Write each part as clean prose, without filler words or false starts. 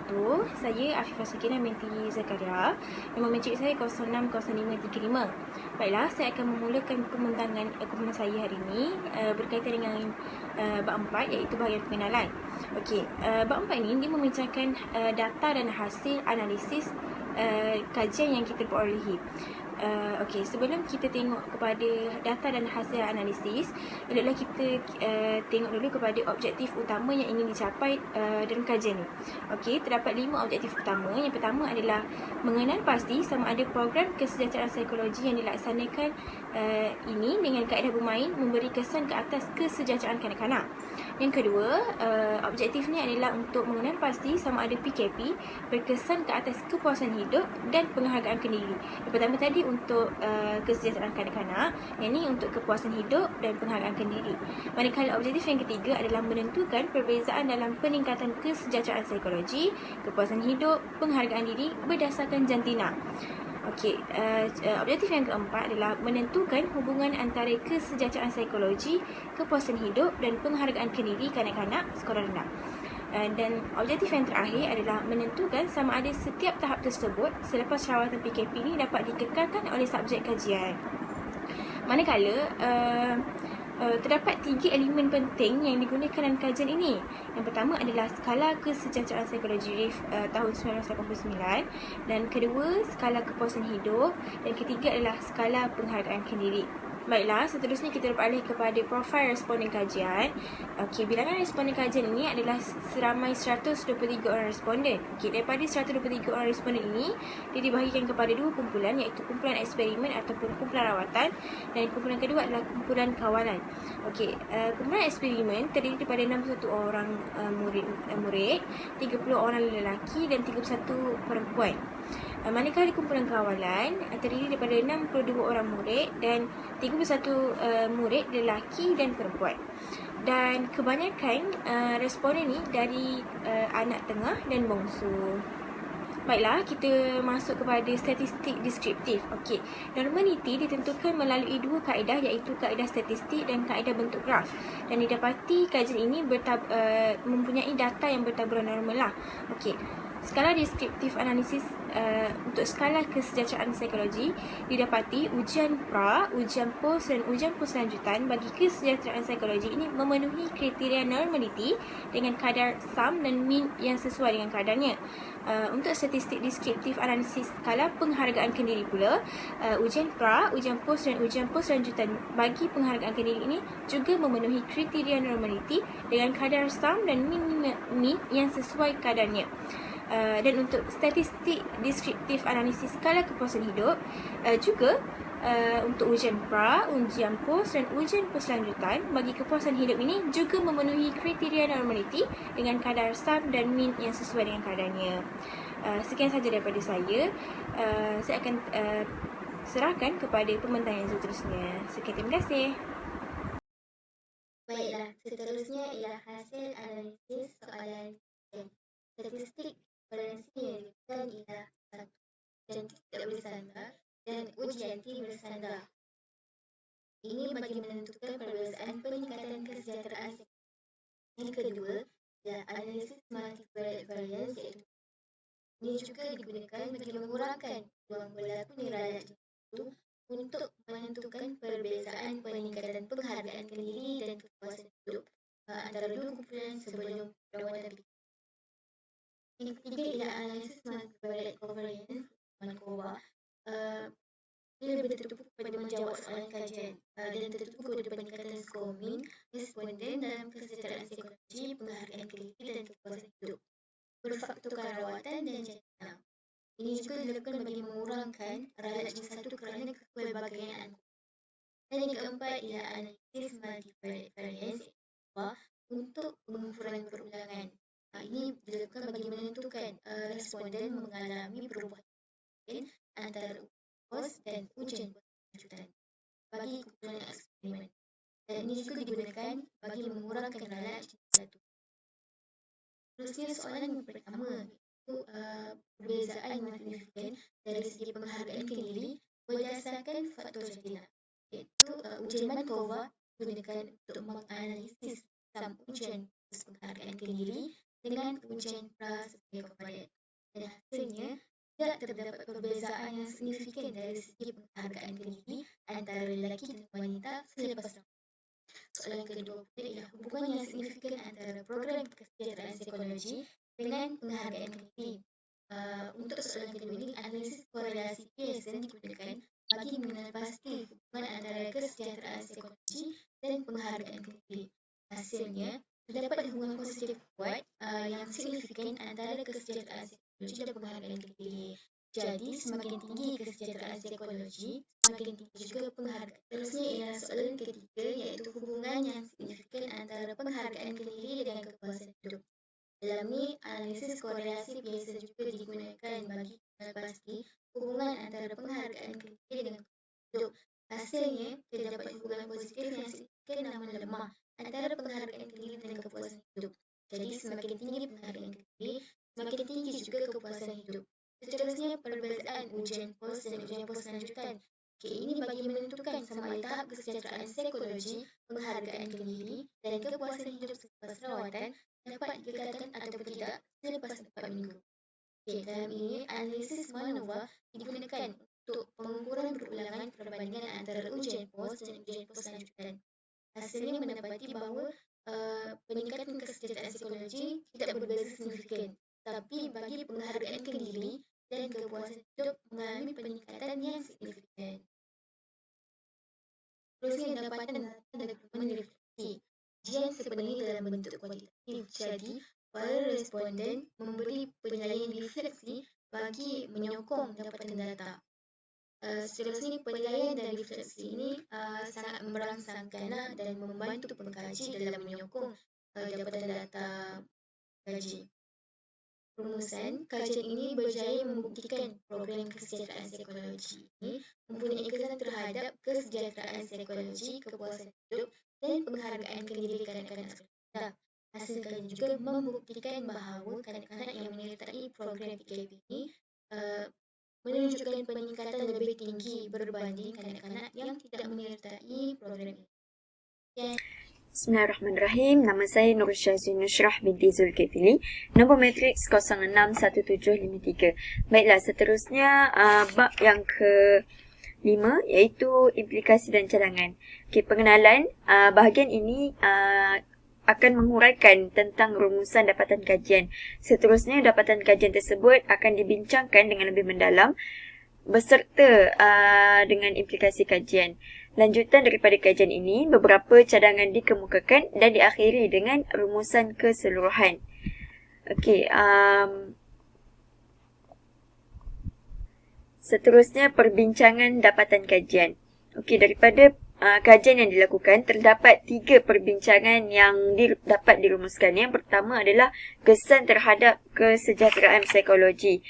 wabarakatuh. Saya Afifah Sakina binti Zakaria. Nombor mencik saya 060535. Baiklah, saya akan memulakan pembincangan saya hari ini berkaitan dengan bab 4 iaitu bahagian pengenalan. Okey, bab 4 ini dia membincangkan data dan hasil analisis kajian yang kita perolehi. Okey, sebelum kita tengok kepada data dan hasil analisis, hendaklah kita tengok dulu kepada objektif utama yang ingin dicapai dalam kajian ni. Okey, terdapat 5 objektif utama. Yang pertama adalah mengenal pasti sama ada program kesejahteraan psikologi yang dilaksanakan ini dengan kaedah bermain memberi kesan ke atas kesejahteraan kanak-kanak. Yang kedua, objektifnya adalah untuk mengenal pasti sama ada PKP berkesan ke atas kepuasan hidup dan penghargaan ke diri. Yang pertama tadi untuk kesejahteraan kanak-kanak, yang ini untuk kepuasan hidup dan penghargaan ke diri. Manakala objektif yang ketiga adalah menentukan perbezaan dalam peningkatan kesejahteraan psikologi, kepuasan hidup, penghargaan diri berdasarkan jantina. Okey, objektif yang keempat adalah menentukan hubungan antara kesejahteraan psikologi, kepuasan hidup dan penghargaan ke diri kanak-kanak sekolah rendah. Dan objektif yang terakhir adalah menentukan sama ada setiap tahap tersebut selepas rawatan PKP ini dapat dikekalkan oleh subjek kajian. Manakala terdapat 3 elemen penting yang digunakan dalam kajian ini. Yang pertama adalah skala kesejahteraan psikologi RIF tahun 1989, dan kedua skala kepuasan hidup, dan ketiga adalah skala penghargaan ke diri. Baiklah, seterusnya kita beralih kepada profil responden kajian. Okey, bilangan responden kajian ini adalah seramai 123 orang responden. Okey, daripada 123 orang responden ini, dia dibahagikan kepada 2 kumpulan, iaitu kumpulan eksperimen ataupun kumpulan rawatan, dan kumpulan kedua adalah kumpulan kawalan. Okey, kumpulan eksperimen terdiri daripada 61 orang murid, 30 orang lelaki dan 31 perempuan. Manakala kumpulan kawalan terdiri daripada 62 orang murid dan 31 murid lelaki dan perempuan. Dan kebanyakan responden ni dari anak tengah dan bongsu. Baiklah, kita masuk kepada statistik deskriptif. Okey, normaliti ditentukan melalui 2 kaedah, iaitu kaedah statistik dan kaedah bentuk graf. Dan didapati kajian ini mempunyai data yang bertaburan normal lah. Okey, skala deskriptif analisis untuk skala kesejahteraan psikologi didapati ujian pra, ujian pos dan ujian pos lanjutan bagi kesejahteraan psikologi ini memenuhi kriteria normaliti dengan kadar sum dan mean yang sesuai dengan kadarnya. Untuk statistik deskriptif analisis skala penghargaan ke diri pula, ujian pra, ujian pos dan ujian pos lanjutan bagi penghargaan ke diri ini juga memenuhi kriteria normaliti dengan kadar sum dan mean yang sesuai kadarnya. Dan untuk statistik deskriptif analisis skala kepuasan hidup juga untuk ujian pra, ujian pos dan ujian pos lanjutan bagi kepuasan hidup ini juga memenuhi kriteria normaliti dengan kadar sum dan mean yang sesuai dengan kadarnya. Sekian sahaja daripada saya. Saya akan serahkan kepada pembentang yang seterusnya. Sekian, terima kasih. Baiklah, seterusnya ialah hasil analisis soalan statistik toleransi yang diberikan ialah 1. Ujian tidak bersandar dan ujian T bersandar. Ini bagi menentukan perbezaan peningkatan kesejahteraan. Yang kedua ialah analisis multivariate variance, iaitu ini juga digunakan bagi mengurangkan peluang berlakunya ralat itu untuk menentukan perbezaan peningkatan penghargaan ke diri dan kepuasan hidup antara 2 kumpulan sebelum rawatan. Yang ketiga ialah analisis multivariate covariance (MCOVA). Ia lebih tertumpu pada menjawab soalan kajian dan tertumpu pada peningkatan skor mean responden dalam kesejahteraan psikologi, penghargaan ke diri dan kepuasan hidup berfaktorkan rawatan dan jantina. Ini juga dilakukan bagi mengurangkan ralat jenis 1 kerana kepelbagaian. Dan yang keempat ialah analisis multivariate variance untuk pengukuran perulangan. Ini dilakukan bagi menentukan responden mengalami perubahan antara pos dan ujian pos lanjutan bagi kumpulan eksperimen. Dan ini juga digunakan bagi mengurangkan ralat jenis 1. Terusnya soalan yang pertama, iaitu perbezaan signifikan dari segi penghargaan ke diri berdasarkan faktor jantina, iaitu ujian MCOVA digunakan untuk menganalisis sum ujian penghargaan ke diri dengan ujian pra sebagai komponen. penghargaan diri antara lelaki dan wanita selepas Ramadan. Soalan kedua pula ialah hubungan yang signifikan antara program kesejahteraan psikologi dengan penghargaan diri. Untuk soalan kedua ini, analisis korelasi Pearson digunakan bagi mengenal pasti hubungan antara kesejahteraan psikologi dan penghargaan diri. Hasilnya, terdapat hubungan positif kuat yang signifikan antara kesejahteraan psikologi dan penghargaan diri. Jadi, semakin tinggi kesejahteraan psikologi, semakin tinggi juga penghargaan. Seterusnya ialah soalan ketiga, iaitu hubungan yang signifikan antara penghargaan diri dengan kepuasan hidup. Dalam ni, analisis korelasi biasa juga digunakan bagi mengenal pasti hubungan antara penghargaan diri dengan kepuasan hidup. Hasilnya, terdapat hubungan positif yang signifikan namun lemah antara penghargaan diri dan kepuasan hidup. Jadi, semakin tinggi penghargaan diri, semakin tinggi juga kepuasan hidup. Seterusnya, perbezaan ujian POS dan ujian POS lanjutan. Ini bagi menentukan sama ada tahap kesejahteraan psikologi, penghargaan diri dan kepuasan hidup selepas rawatan dapat dikatakan atau tidak selepas 4 minggu. Dalam ini, analisis MANOVA digunakan untuk pengukuran berulangan perbandingan antara ujian POS dan ujian POS lanjutan. Hasilnya mendapati bahawa peningkatan kesejahteraan psikologi tidak berbeza signifikan, tapi bagi penghargaan diri dan kepuasan hidup mengalami peningkatan yang signifikan. Terusnya, dapatan data dan dokumen refleksi. Ujian sebenarnya dalam bentuk kualitatif, jadi para responden memberi penilaian refleksi bagi menyokong dapatan data. Seterusnya, penilaian dan refleksi ini sangat merangsangkan dan membantu pengkaji dalam menyokong dapatan data kaji. Rumusan, kajian ini berjaya membuktikan program kesejahteraan psikologi ini mempunyai kesan terhadap kesejahteraan psikologi, kepuasan hidup dan penghargaan diri kanak-kanak sekolah. Hasil kajian juga membuktikan bahawa kanak-kanak yang menyertai program PKP ini menunjukkan peningkatan lebih tinggi berbanding kanak-kanak yang tidak menyertai program ini. Bismillahirrahmanirrahim. Nama saya Nur Syazwi Nusrah binti Zulkifli. Nombor matriks 061753. Baiklah, seterusnya bab yang ke-5 iaitu implikasi dan cadangan. Pengenalan. Bahagian ini akan menguraikan tentang rumusan dapatan kajian. Seterusnya, dapatan kajian tersebut akan dibincangkan dengan lebih mendalam beserta dengan implikasi kajian. Lanjutan daripada kajian ini, beberapa cadangan dikemukakan dan diakhiri dengan rumusan keseluruhan. Seterusnya, perbincangan dapatan kajian. Daripada kajian yang dilakukan, terdapat 3 perbincangan yang dapat dirumuskan. Yang pertama adalah kesan terhadap kesejahteraan psikologi.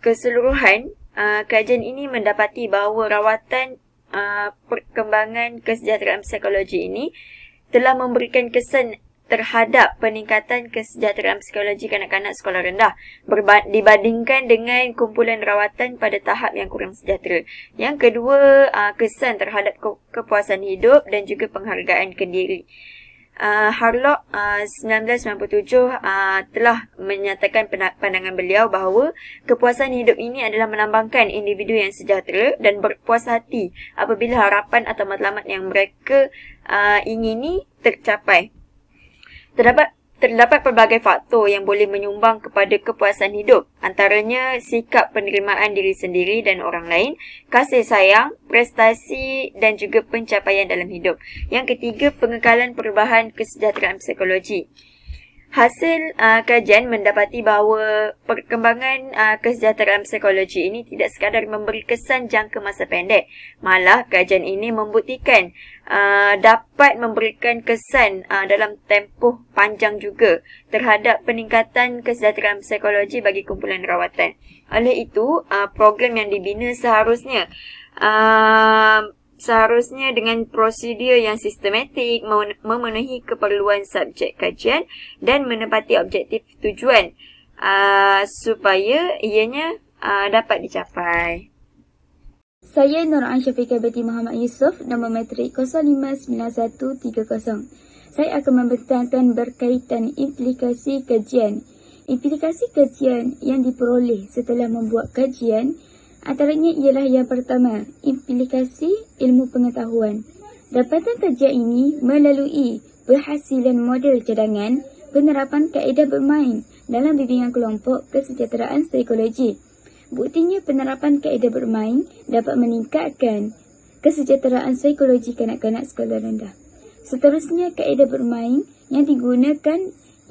Keseluruhan, kajian ini mendapati bahawa rawatan perkembangan kesejahteraan psikologi ini telah memberikan kesan terhadap peningkatan kesejahteraan psikologi kanak-kanak sekolah rendah dibandingkan dengan kumpulan rawatan pada tahap yang kurang sejahtera. Yang kedua, kesan terhadap kepuasan hidup dan juga penghargaan diri. Harlock 1997 telah menyatakan pandangan beliau bahawa kepuasan hidup ini adalah melambangkan individu yang sejahtera dan berpuas hati apabila harapan atau matlamat yang mereka ingini tercapai. Terdapat pelbagai faktor yang boleh menyumbang kepada kepuasan hidup, antaranya sikap penerimaan diri sendiri dan orang lain, kasih sayang, prestasi dan juga pencapaian dalam hidup. Yang ketiga, pengekalan perubahan kesejahteraan psikologi. Hasil kajian mendapati bahawa perkembangan kesejahteraan psikologi ini tidak sekadar memberi kesan jangka masa pendek. Malah, kajian ini membuktikan dapat memberikan kesan dalam tempoh panjang juga terhadap peningkatan kesejahteraan psikologi bagi kumpulan rawatan. Oleh itu, program yang dibina seharusnya dengan prosedur yang sistematik, memenuhi keperluan subjek kajian dan menepati objektif tujuan supaya ianya dapat dicapai. Saya Nur Syafiqah binti Muhammad Yusof, nombor matrik 059130. Saya akan membentangkan berkaitan implikasi kajian. Implikasi kajian yang diperoleh setelah membuat kajian Antaranya ialah yang pertama, implikasi ilmu pengetahuan. Dapatan kajian ini melalui berhasilan model cadangan penerapan kaedah bermain dalam bimbingan kelompok kesejahteraan psikologi. Buktinya penerapan kaedah bermain dapat meningkatkan kesejahteraan psikologi kanak-kanak sekolah rendah. Seterusnya, kaedah bermain yang digunakan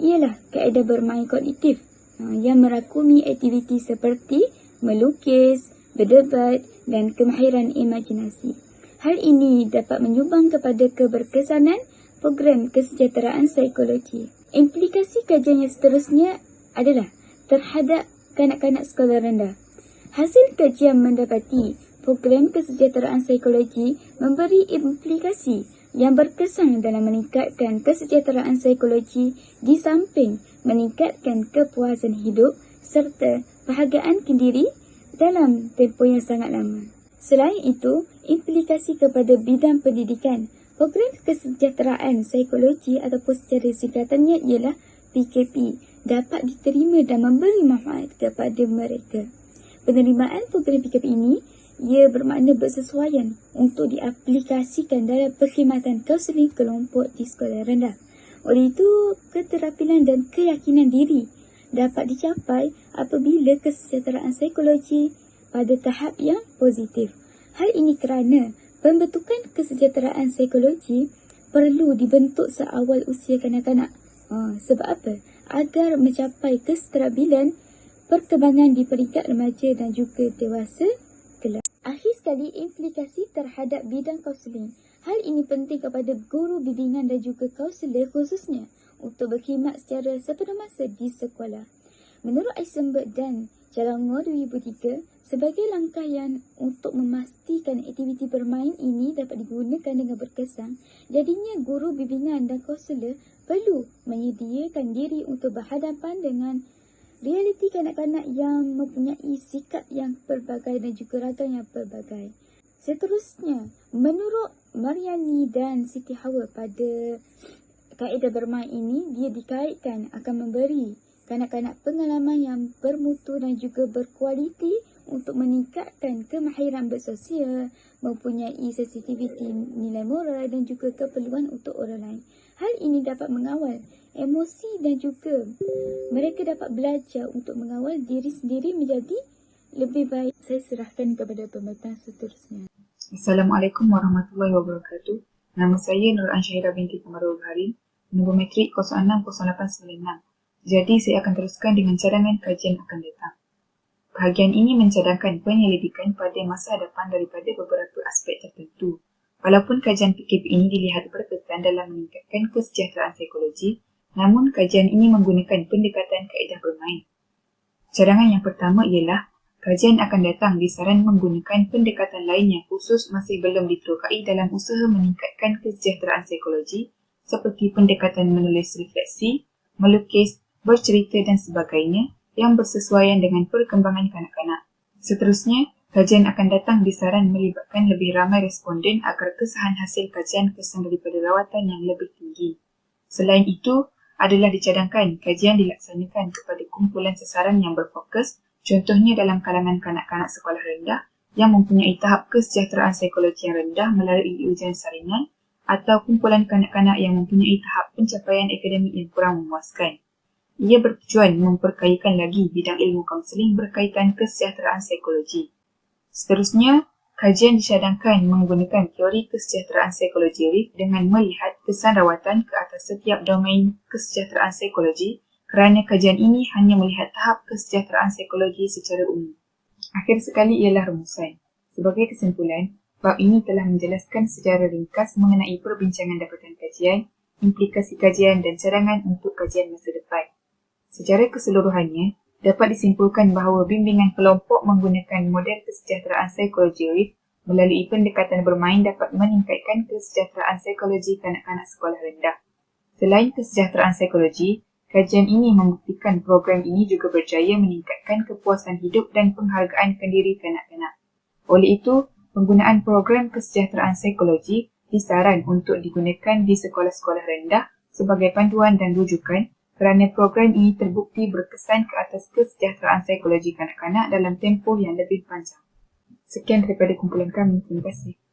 ialah kaedah bermain kognitif yang merakumi aktiviti seperti melukis, berdebat dan kemahiran imajinasi. Hal ini dapat menyumbang kepada keberkesanan program kesejahteraan psikologi. Implikasi kajian yang seterusnya adalah terhadap kanak-kanak sekolah rendah. Hasil kajian mendapati program kesejahteraan psikologi memberi implikasi yang berkesan dalam meningkatkan kesejahteraan psikologi di samping meningkatkan kepuasan hidup serta bahagian diri dalam tempoh yang sangat lama. Selain itu, implikasi kepada bidang pendidikan. Program kesejahteraan psikologi ataupun secara singkatannya ialah PKP dapat diterima dan memberi manfaat kepada mereka. Penerimaan program PKP ini ia bermakna bersesuaian untuk diaplikasikan dalam perkhidmatan kaunseling kelompok di sekolah rendah. Oleh itu, keterampilan dan keyakinan diri dapat dicapai apabila kesejahteraan psikologi pada tahap yang positif. Hal ini kerana pembentukan kesejahteraan psikologi perlu dibentuk seawal usia kanak-kanak. Sebab apa? Agar mencapai kestabilan perkembangan di peringkat remaja dan juga dewasa kelak. Akhir sekali, implikasi terhadap bidang kaunseling. Hal ini penting kepada guru bimbingan dan juga kaunselor khususnya untuk berkhidmat secara sepenuh masa di sekolah. Menurut Eisenberg dan Jalangor 2003, sebagai langkah yang untuk memastikan aktiviti bermain ini dapat digunakan dengan berkesan, jadinya guru bimbingan dan kaunselor perlu menyediakan diri untuk berhadapan dengan realiti kanak-kanak yang mempunyai sikap yang pelbagai dan juga ragam yang pelbagai. Seterusnya, menurut Mariani dan Siti Hawa pada kaedah bermain ini, dia dikaitkan akan memberi kanak-kanak pengalaman yang bermutu dan juga berkualiti untuk meningkatkan kemahiran bersosial, mempunyai sensitiviti nilai moral dan juga keperluan untuk orang lain. Hal ini dapat mengawal emosi dan juga mereka dapat belajar untuk mengawal diri sendiri menjadi lebih baik. Saya serahkan kepada pembentang seterusnya. Assalamualaikum warahmatullahi wabarakatuh. Nama saya Nur Ansyahira binti Kamarul Bahari, nombor metrik 060896. Jadi saya akan teruskan dengan cadangan kajian akan datang. Bahagian ini mencadangkan penyelidikan pada masa hadapan daripada beberapa aspek tertentu. Walaupun kajian PKP ini dilihat berkesan dalam meningkatkan kesejahteraan psikologi, namun kajian ini menggunakan pendekatan kaedah bermain. Cadangan yang pertama ialah kajian akan datang disaran menggunakan pendekatan lain yang khusus masih belum diterokai dalam usaha meningkatkan kesejahteraan psikologi seperti pendekatan menulis refleksi, melukis, bercerita dan sebagainya yang bersesuaian dengan perkembangan kanak-kanak. Seterusnya, kajian akan datang disaran melibatkan lebih ramai responden agar kesahan hasil kajian kesan daripada rawatan yang lebih tinggi. Selain itu, adalah dicadangkan kajian dilaksanakan kepada kumpulan sasaran yang berfokus, contohnya dalam kalangan kanak-kanak sekolah rendah yang mempunyai tahap kesejahteraan psikologi yang rendah melalui ujian saringan atau kumpulan kanak-kanak yang mempunyai tahap pencapaian akademik yang kurang memuaskan. Ia bertujuan memperkayakan lagi bidang ilmu kaunseling berkaitan kesejahteraan psikologi. Seterusnya, kajian dicadangkan menggunakan teori kesejahteraan psikologi dengan melihat kesan rawatan ke atas setiap domain kesejahteraan psikologi kerana kajian ini hanya melihat tahap kesejahteraan psikologi secara umum. Akhir sekali ialah rumusan. Sebagai kesimpulan, bab ini telah menjelaskan secara ringkas mengenai perbincangan dapatan kajian, implikasi kajian dan cadangan untuk kajian masa depan. Secara keseluruhannya, dapat disimpulkan bahawa bimbingan kelompok menggunakan model kesejahteraan psikologi melalui pendekatan bermain dapat meningkatkan kesejahteraan psikologi kanak-kanak sekolah rendah. Selain kesejahteraan psikologi, kajian ini membuktikan program ini juga berjaya meningkatkan kepuasan hidup dan penghargaan diri kanak-kanak. Oleh itu, penggunaan program kesejahteraan psikologi disaran untuk digunakan di sekolah-sekolah rendah sebagai panduan dan rujukan kerana program ini terbukti berkesan ke atas kesejahteraan psikologi kanak-kanak dalam tempoh yang lebih panjang. Sekian daripada kumpulan kami. Terima kasih.